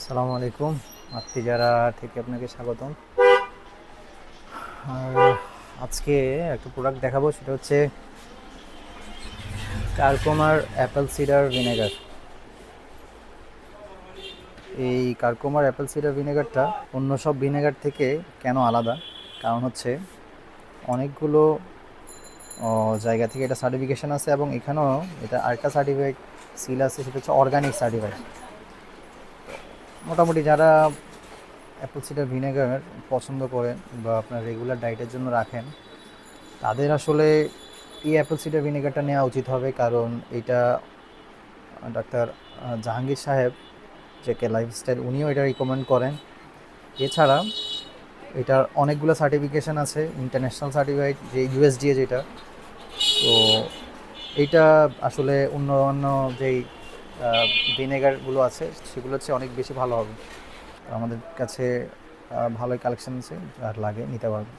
আসসালামু আলাইকুম। আত্মীজারা থেকে আপনাকে স্বাগতম। আর আজকে একটা প্রোডাক্ট দেখাবো, সেটা হচ্ছে কারকোমার অ্যাপেল সিডার ভিনেগার। এই কারকোমার অ্যাপেল সিডার ভিনেগারটা অন্য সব ভিনেগার থেকে কেন আলাদা, কারণ হচ্ছে অনেকগুলো জায়গা থেকে এটা সার্টিফিকেশান আছে, এবং এখানেও এটা আরেকটা সার্টিফাইড সিল আছে, সেটা হচ্ছে অর্গানিক সার্টিফাইড। মোটামুটি যারা অ্যাপেল সিডার ভিনেগার পছন্দ করেন বা আপনার রেগুলার ডায়েটের জন্য রাখেন, তাদের আসলে এই অ্যাপেল সিডার ভিনেগারটা নেওয়া উচিত হবে। কারণ এটা ডাক্তার জাহাঙ্গীর সাহেব, যে কে লাইফস্টাইল, উনিও এটা রিকমেন্ড করেন। এছাড়া এটার অনেকগুলো সার্টিফিকেশান আছে, ইন্টারন্যাশনাল সার্টিফাইড, যে ইউএসডিএ যেটা। তো এইটা আসলে অন্য যেই ভিনেগারগুলো আছে সেগুলো হচ্ছে অনেক বেশি ভালো হবে। আমাদের কাছে ভালোই কালেকশন আছে, যার লাগে নিতে পারবে।